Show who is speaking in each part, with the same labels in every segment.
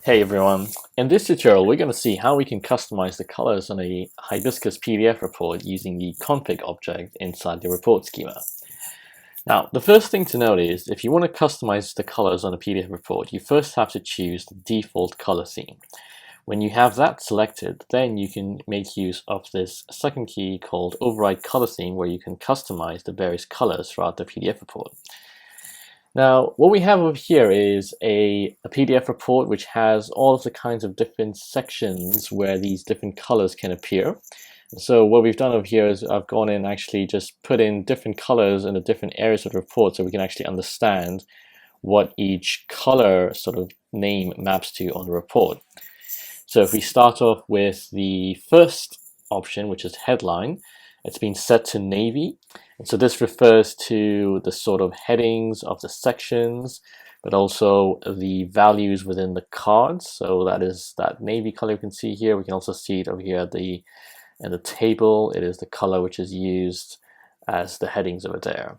Speaker 1: Hey everyone, in this tutorial we're going to see how we can customize the colors on a Hybiscus PDF report using the config object inside the report schema. Now the first thing to note is if you want to customize the colors on a PDF report, you first have to choose the default color theme. When you have that selected, then you can make use of this second key called override color theme, where you can customize the various colors throughout the PDF report. Now, what we have over here is a PDF report which has all of the kinds of different sections where these different colors can appear. So what we've done over here is I've gone in and actually just put in different colors in the different areas of the report so we can actually understand what each color sort of name maps to on the report. So if we start off with the first option, which is headline, it's been set to navy. And so this refers to the sort of headings of the sections, but also the values within the cards. So that is that navy color you can see here. We can also see it over here in the table. It is the color which is used as the headings over there.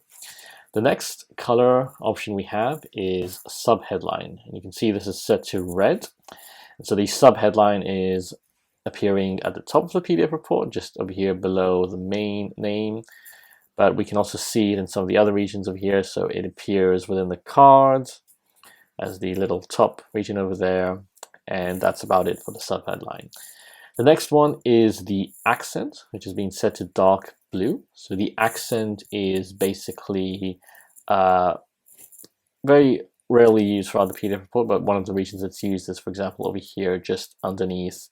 Speaker 1: The next color option we have is subheadline. And you can see this is set to red. And so the subheadline is appearing at the top of the PDF report, just over here below the main name. But we can also see it in some of the other regions over here. So it appears within the cards as the little top region over there. And that's about it for the subheadline. The next one is the accent, which is being set to dark blue. So the accent is basically very rarely used throughout the PDF report, but one of the reasons it's used is, for example, over here, just underneath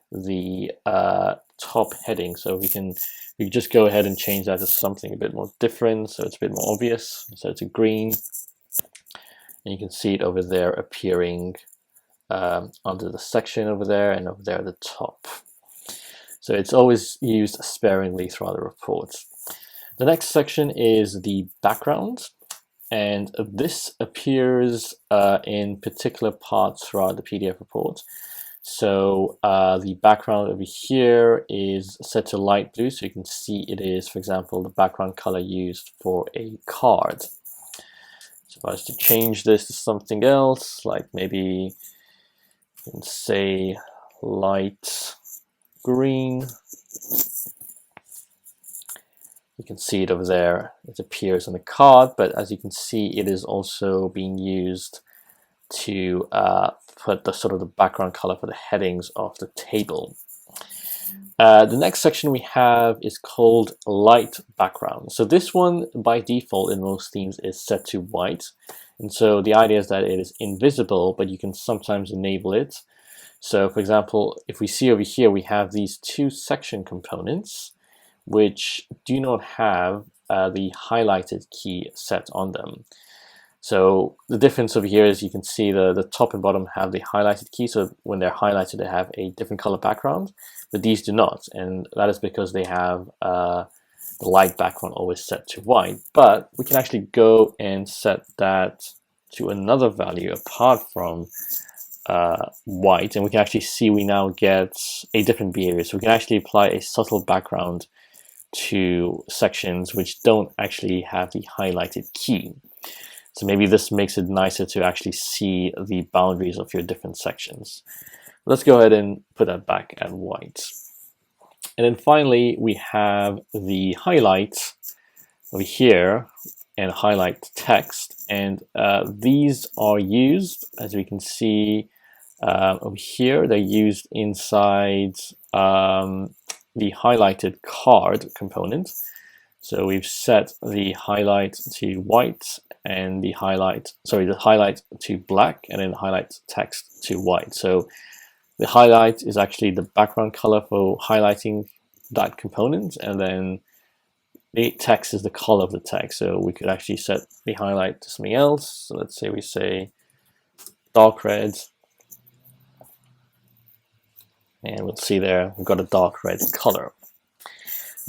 Speaker 1: the top heading. So we can just go ahead and change that to something a bit more different, so it's a bit more obvious. So it's a green, and you can see it over there appearing under the section over there and over there at the top. So it's always used sparingly throughout the reports. The next section is the background, and this appears in particular parts throughout the PDF report. So the background over here is set to light blue, so you can see it is, for example, the background color used for a card. So if I was to change this to something else, like maybe you can say light green, you can see it over there. It appears on the card, but as you can see, it is also being used to put the sort of the background color for the headings of the table. The next section we have is called light background. So this one by default in most themes is set to white, and so the idea is that it is invisible, but you can sometimes enable it. So for example, if we see over here, we have these two section components which do not have the highlighted key set on them. So the difference over here is you can see the top and bottom have the highlighted key, so when they're highlighted they have a different color background, but these do not, and that is because they have the light background always set to white. But we can actually go and set that to another value apart from white, and we can actually see we now get a different behavior. So we can actually apply a subtle background to sections which don't actually have the highlighted key. So maybe this makes it nicer to actually see the boundaries of your different sections. Let's go ahead and put that back at white. And then finally, we have the highlight over here and highlight text. And these are used, as we can see over here, they're used inside the highlighted card component. So we've set the highlight to white and the highlight to black, and then the highlight text to white. So the highlight is actually the background color for highlighting that component, and then the text is the color of the text. So we could actually set the highlight to something else. So let's say we say dark red, and we'll see there we've got a dark red color.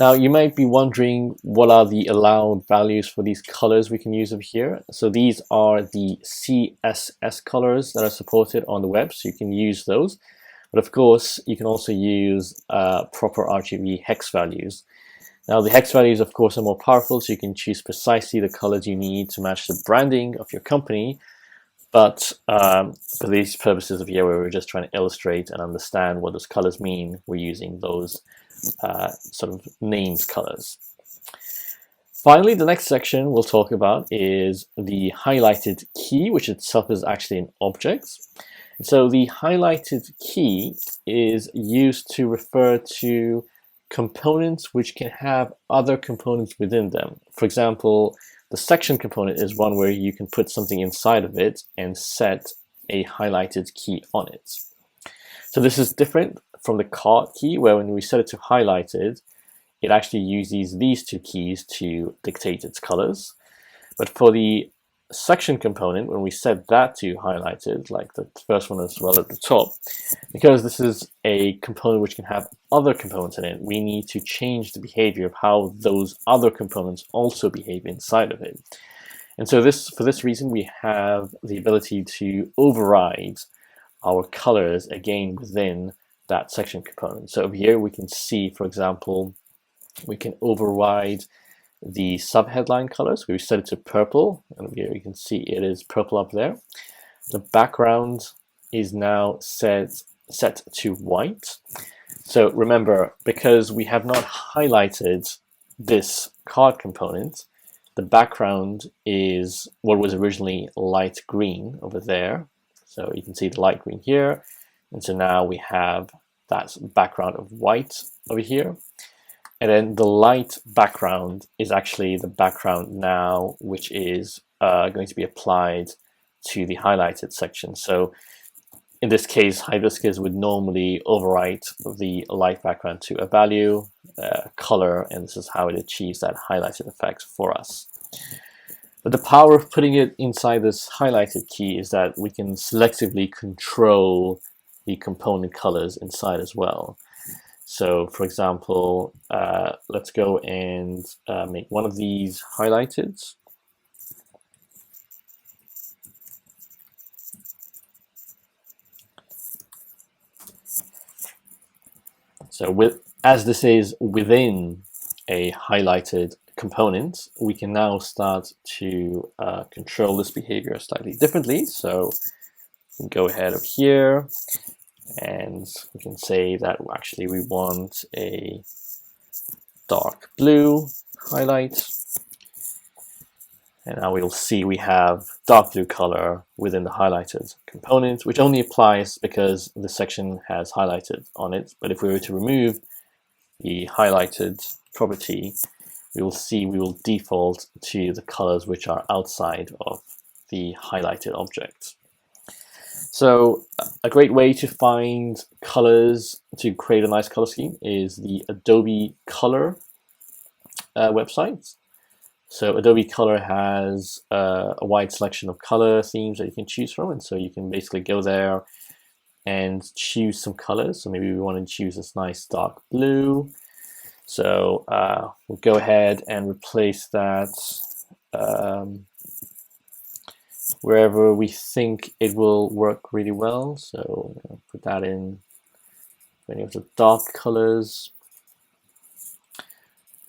Speaker 1: Now you might be wondering what are the allowed values for these colors we can use over here. So these are the CSS colors that are supported on the web, so you can use those. But of course, you can also use proper RGB hex values. Now the hex values, of course, are more powerful, so you can choose precisely the colors you need to match the branding of your company. But for these purposes of here, where we're just trying to illustrate and understand what those colors mean, we're using those sort of named colors. Finally, the next section we'll talk about is the highlighted key, which itself is actually an object. And so the highlighted key is used to refer to components which can have other components within them. For example, the section component is one where you can put something inside of it and set a highlighted key on it. So this is different from the card key, where when we set it to highlighted, it actually uses these two keys to dictate its colors. But for the section component, when we set that to highlighted, like the first one as well at the top, because this is a component which can have other components in it, we need to change the behavior of how those other components also behave inside of it. And so for this reason, we have the ability to override our colors again within that section component. So over here we can see, for example, we can override the subheadline colors. We set it to purple, and here you can see it is purple up there. The background is now set to white. So remember, because we have not highlighted this card component, the background is what was originally light green over there. So you can see the light green here, and so now we have that background of white over here. And then the light background is actually the background now, which is going to be applied to the highlighted section. So in this case, Hibiscus would normally overwrite the light background to a value, color, and this is how it achieves that highlighted effect for us. But the power of putting it inside this highlighted key is that we can selectively control the component colors inside as well. So for example, let's go and make one of these highlighted. So as this is within a highlighted component, we can now start to control this behavior slightly differently. So we can go ahead of here, and we can say that actually we want a dark blue highlight. And now we'll see we have dark blue color within the highlighted component, which only applies because the section has highlighted on it. But if we were to remove the highlighted property, we will see we will default to the colors which are outside of the highlighted object. So a great way to find colors to create a nice color scheme is the Adobe Color website. So Adobe Color has a wide selection of color themes that you can choose from, and so you can basically go there and choose some colors. So maybe we want to choose this nice dark blue. So we'll go ahead and replace that wherever we think it will work really well. So put that in any of the dark colors.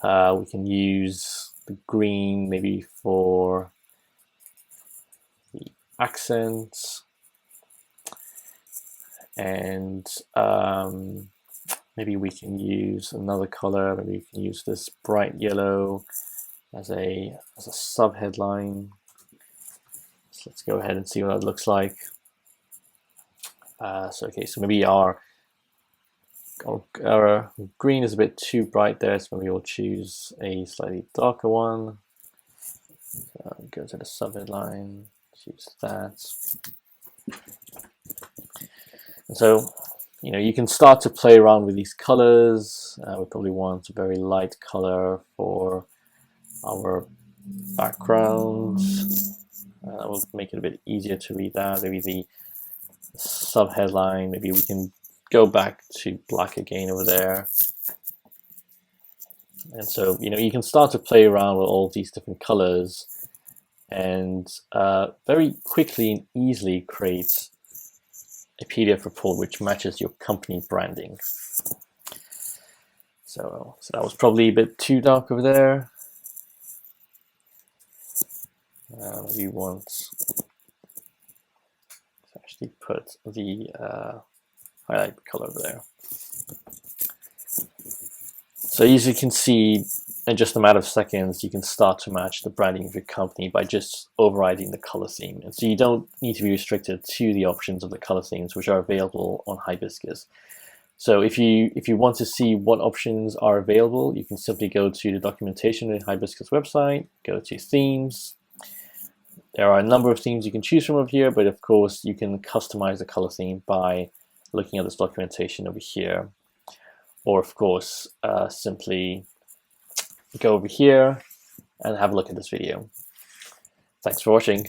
Speaker 1: We can use the green maybe for the accents, and maybe we can use another color. Maybe we can use this bright yellow as a subheadline. So let's go ahead and see what that looks like. So maybe our green is a bit too bright there, so maybe we'll choose a slightly darker one. Go to the subheadline, choose that. And so, you can start to play around with these colors. We probably want a very light color for our background. That will make it a bit easier to read that. Maybe the subheadline, maybe we can go back to black again over there. And so, you can start to play around with all these different colors and very quickly and easily create a PDF report which matches your company branding. So that was probably a bit too dark over there. We want actually put the highlight color over there. So as you can see, in just a matter of seconds, you can start to match the branding of your company by just overriding the color theme. And so you don't need to be restricted to the options of the color themes which are available on Hybiscus. So if you want to see what options are available, you can simply go to the documentation in the Hybiscus website, go to themes. There are a number of themes you can choose from over here, but of course you can customize the color theme by looking at this documentation over here. Or of course, simply go over here and have a look at this video. Thanks for watching.